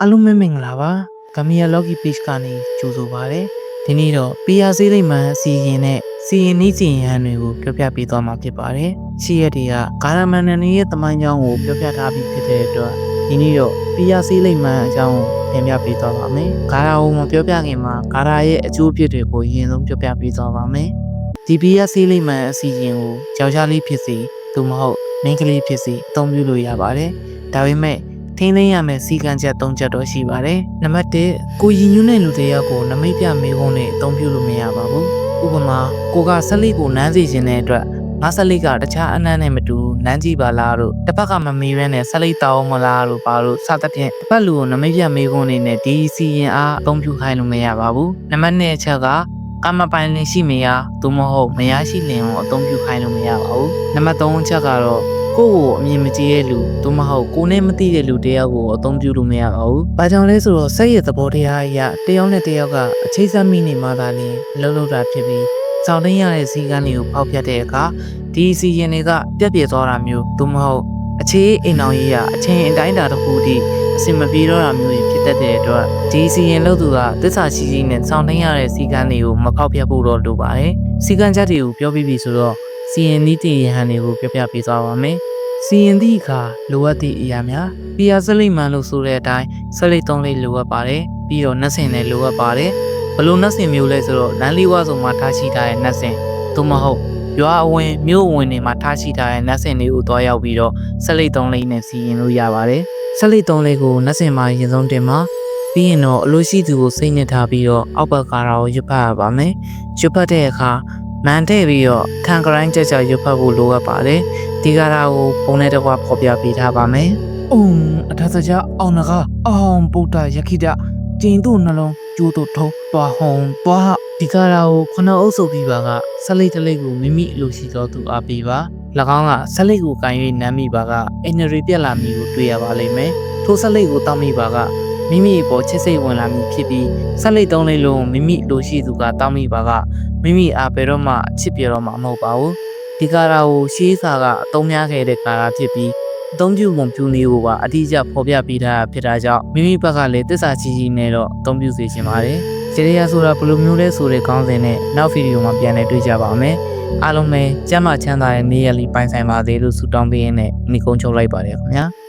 အားလုံးပဲမင်္ဂလာပါဂမ်ဘီယာလော်ဂီ page ကနေကြိုဆိုပါရစေဒီနေ့တော့ PR ဆေးလိမ့်မှန်အစီအရင်နဲ့စီရင်နှီးစီရင်ဟန်တွေကိုပြောပြပေးသွားမှာဖြစ်ပါတယ်ရှေ့ရက်တွေကဂါရမန်နန်ရဲ့တမိုင်းကြောင်းကိုပြောပြထားပြီးဖြစ်တဲ့အတွက်ဒီနေ့တော့ PR ဆေးလိမ့်မှန်အကြောင်းကိုတင်ပြပေးသွားပါမယ်ဂါရာကိုမပြောပြခင်မှာဂါရာရဲ့အကျိုးအဖြစ်တွေကိုအရင်ဆုံးပြောပြပေးသွားပါမယ်ဒီ PR ဆေးလိမ့်မှန်အစီအရင်ကိုယောက်ျားလေးဖြစ်စီသို့မဟုတ်မိန်းကလေးဖြစ်စီအသုံးပြုလို့ရပါတယ်ဒါပေမဲ့ထိန်းသိမ်းရမယ့်စီကံချက်၃ချက်တော့ရှိပါတယ်။နံပါတ်1ကိုရည်ညွှန်းတဲ့လူတစ်ယောက်ကိုနမိတ်ပြမေးခွန်းနဲ့အသုံးပြုလို့မရပါဘူး။ဥပမာကိုကဆက်လိကိုနမ်းစီခြင်းတဲ့အတွက်ငါဆက်လိကတခြားအနမ်းနဲ့မတူနမ်းကြည့်ပါလားတို့တစ်ဖက်ကမမေးဘဲနဲ့ဆက်လိတောင်းမလားတို့ပါလို့စသဖြင့်တစ်ဖက်လူကိုနမိတ်ပြမေးခွန်းနေနဲ့ဒီစီရင်အားအသုံးပြုခိုင်းလို့မရပါဘူး။နံပါတ်2အချက်ကကမပိုင်လင်ရှိမရသို့မဟုတ်မရရှိလင်ကိုအသုံးပြုခိုင်းလို့မရပါဘူး။နံပါတ်3အချက်ကတော့ကိုယ့်ကိုအမြင်မကြည့်တဲ့လူသို့မဟုတ်ကိုယ်နဲ့မသိတဲ့လူတယောက်ကိုအသုံးပြုလို့မရပါဘူး။ဘာကြောင့်လဲဆိုတော့စိတ်ရဲ့သဘောတရားအရတယောက်နဲ့တယောက်ကအချိတ်ဆက်မိနေမှသာလျှင်အလုပ်လုပ်တာဖြစ်ပြီးစောင့်တင်းရတဲ့စီကံတွေကိုဖောက်ပြတဲ့အခါဒီစီရင်တွေကပြက်ပြဲသွားတာမျိုးသို့မဟုတ်အခြေအိမ်အောင်ရေးရအချိန်အတိုင်းအတာတစ်ခုတည်းအစင်မပြေတော့တာမျိုးဖြစ်တတ်တဲ့အတွက်ဒီစီရင်လုပ်သူကသစ္စာရှိရှိနဲ့စောင့်တင်းရတဲ့စီကံတွေကိုမဖောက်ပြဖို့တော့လိုပါတယ်။စီကံချက်တွေကိုပြောပြီးပြီဆိုတော့စီရင်နည်းတည်ရဟန်တွေကိုပြောပြပေးသွားပါမယ်။စီရင်သည့်အခါလိုအပ်သည့်အရာများPRစလိမှန်လို့ဆိုတဲ့အတိုင်းစလိ3လေးလိုအပ်ပါတယ်။ပြီးတော့နှက်စင်လည်းလိုအပ်ပါတယ်။ဘလို့နှက်စင်မျိုးလဲဆိုတော့လမ်းလေးဝါဆိုမှထားရှိထားတဲ့နှက်စင်သို့မဟုတ်ရွာအဝင်မြို့အဝင်တွေမှာထားရှိထားတဲ့နှက်စင်တွေကိုတွားရောက်ပြီးတော့စလိ3လေးနဲ့စီရင်လို့ရပါတယ်။စလိ3လေးကိုနှက်စင်မှာရင်ဆုံးတင်မှာပြီးရင်တော့အလိုရှိသူကိုစိတ်ညစ်ထားပြီးတော့အောက်ဘက်ကာရာကိုရွတ်ဖတ်ရပါမယ်။ရွတ်ဖတ်တဲ့အခါမန်တဲ့ပြီးတော့ခံကရိုင်းကြရွတ်ဖတ်ဖို့လိုအပ်ပါတယ်။ဒီကာရာကိုပုံနဲ့တကွဖော်ပြပေးထားပါမယ်။အထာစကြအောင်နကအောင်ပုဒ္ဒယခိတကျင်းတို့နှလုံးကျိုးတို့ထုံးတွားဟုံတွားဒီကာရာကိုခုနအုပ်စုပ်ပြီးပါကဆက်လိတ်တလိတ်ကိုမိမိအလိုရှိသောသူအားပေးပါ၎င်းကဆက်လိတ်ကိုကန်၍နမ်းမိပါကအင်နရီပြက်လာမည်ကိုတွေ့ရပါလိမ့်မယ်ထိုဆက်လိတ်ကိုတောက်မိပါကမိမိအပေါ်ချစ်စိတ်ဝင်လာမည်ဖြစ်ပြီးဆက်လိတ်3လေးလုံးမိမိလိုရှိသူကတောက်မိပါကမိမိအားဘယ်တော့မှအချစ်ပြတော့မှမဟုတ်ပါဘူးဒီကာရာကိုရှေးစာကအသုံးများခဲ့တဲ့ကာရာဖြစ်ပြီးအသုံးပြုပုံပြုနည်းကိုပါအတိအကျဖော်ပြပေးထားဖြစ်တာကြောင့်မိမိဘက်ကလည်းသစ္စာကြီးကြီးနဲ့တော့အသုံးပြုစေချင်ပါတယ်။ဂျေရီယာဆိုတာဘယ်လိုမျိုးလဲဆိုတဲ့ခေါင်းစဉ်နဲ့နောက်ဗီဒီယိုမှာပြန်လည်တွေ့ကြပါမယ်။အားလုံးပဲကျမ်းမာချမ်းသာတဲ့နေ့ရက်လေးပိုင်ဆိုင်ပါသေးလို့ဆုတောင်းပေးရင်းနဲ့ညီကုန်းချုပ်လိုက်ပါတယ်ခင်ဗျာ။